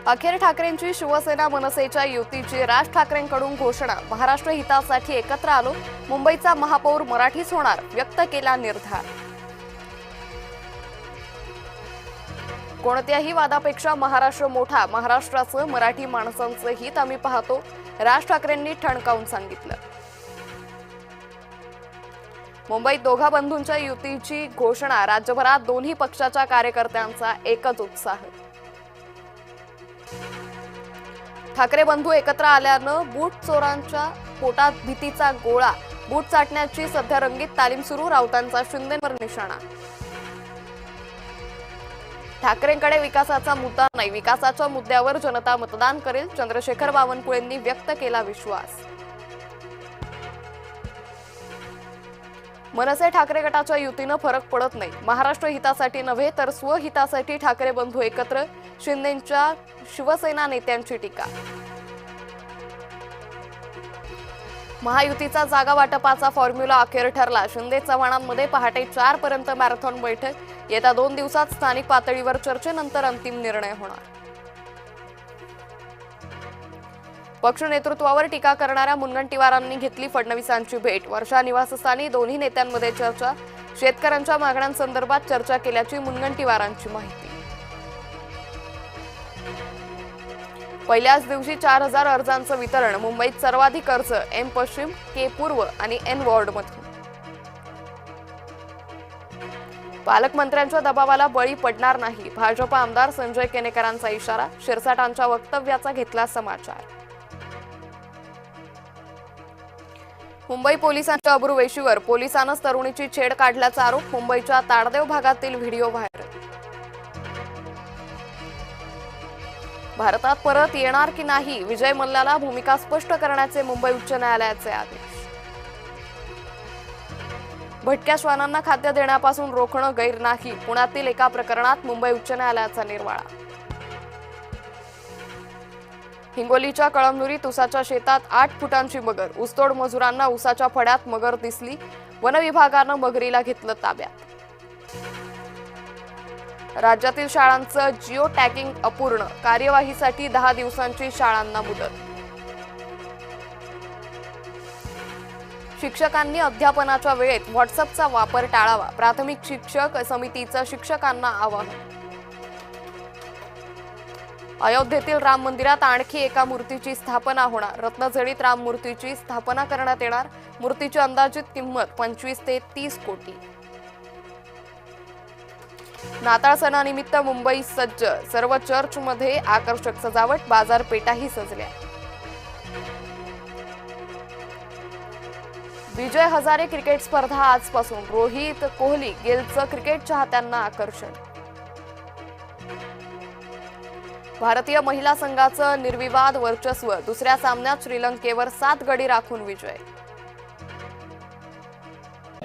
अखेर ठाकरेंची शिवसेना मनसेच्या युतीची राज ठाकरेंकडून घोषणा। महाराष्ट्र हितासाठी एकत्र आलो, मुंबईचा महापौर मराठीच होणार, व्यक्त केला निर्धार। कोणत्याही वादापेक्षा महाराष्ट्र मोठा, महाराष्ट्राचं मराठी माणसांचं हित आम्ही पाहतो, राज ठाकरेंनी ठणकावून सांगितलं। मुंबईत दोघा बंधूंच्या युतीची घोषणा, राज्यभरात दोन्ही पक्षाच्या कार्यकर्त्यांचा एकच उत्साह। ठाकरे बंधू एकत्र आल्यानं बूट चोरांच्या पोटात भीतीचा गोळा, बूट चाटण्याची सध्या रंगीत तालीम सुरू, राऊतांचा शिंदेंवर निशाणा। ठाकरेंकडे विकासाचा मुद्दा नाही, विकासाच्या मुद्द्यावर जनता मतदान करेल, चंद्रशेखर बावनकुळेंनी व्यक्त केला विश्वास। मनसे ठाकरे गटाच्या युतीनं फरक पडत नाही, महाराष्ट्र हितासाठी नव्हे तर स्वहितासाठी ठाकरे बंधू एकत्र, शिंदेंच्या शिवसेना नेत्यांची टीका। महायुतीचा जागा वाटपाचा फॉर्म्युला अखेर ठरला, शिंदे चव्हाणांमध्ये पहाटे 4 पर्यंत मॅरेथॉन बैठक, येत्या 2 दिवसात स्थानिक पातळीवर चर्चेनंतर अंतिम निर्णय होणार। पक्ष नेतृत्वावर टीका करणाऱ्या मुनगंटीवारांनी घेतली फडणवीसांची भेट, वर्षा निवासस्थानी दोन्ही नेत्यांमध्ये चर्चा, शेतकऱ्यांच्या मागण्यांसंदर्भात चर्चा केल्याची मुनगंटीवारांची माहिती। पहिल्याच दिवशी 4000 अर्जांचं वितरण, मुंबईत सर्वाधिक अर्ज एम पश्चिम, के पूर्व आणि एन वॉर्डमधून। पालकमंत्र्यांच्या दबावाला बळी पडणार नाही, भाजप आमदार संजय केनेकरांचा इशारा, शिरसाटांच्या वक्तव्याचा घेतला समाचार। मुंबई पोलिसांच्या अब्रू वेशीवर, पोलिसांनाच तरुणीची छेड काढल्याचा आरोप, मुंबईच्या ताडदेव भागातील व्हिडिओ व्हायरल। भारतात परत येणार की नाही, विजय मल्ल्याला भूमिका स्पष्ट करण्याचे मुंबई उच्च न्यायालयाचे आदेश। भटक्या श्वानांना खाद्य देण्यापासून रोखणं गैर नाही, पुण्यातील एका प्रकरणात मुंबई उच्च न्यायालयाचा निर्वाळा। हिंगोलीच्या कळमनुरीत उसाच्या शेतात 8 फुटांची मगर, ऊसतोड मजुरांना उसाच्या फड्यात मगर दिसली, वन विभागानं मगरीला घेतलं ताब्यात। राज्यातील शाळांचं जिओ टॅगिंग अपूर्ण, कार्यवाहीसाठी 10 दिवसांची शाळांना मुदत। शिक्षकांनी अध्यापनाच्या वेळेत व्हॉट्सअपचा वापर टाळावा, प्राथमिक शिक्षक समितीचं शिक्षकांना आवाहन। अयोध्येतील राम मंदिरात आणखी एका मूर्तीची स्थापना होणार, रत्नजडित राम मूर्तीची स्थापना करण्यात येणार, मूर्तीची अंदाजित किंमत 25 ते 30 कोटी। नाताळ सणानिमित्त मुंबई सज्ज, सर्व चर्चमध्ये आकर्षक सजावट, बाजारपेठाही सजल्या। विजय हजारे क्रिकेट स्पर्धा आजपासून, रोहित कोहली गेलचं क्रिकेट चाहत्यांना आकर्षण। भारतीय महिला संघाचं निर्विवाद वर्चस्व, दुसऱ्या सामन्यात श्रीलंकेवर 7 गडी राखून विजय।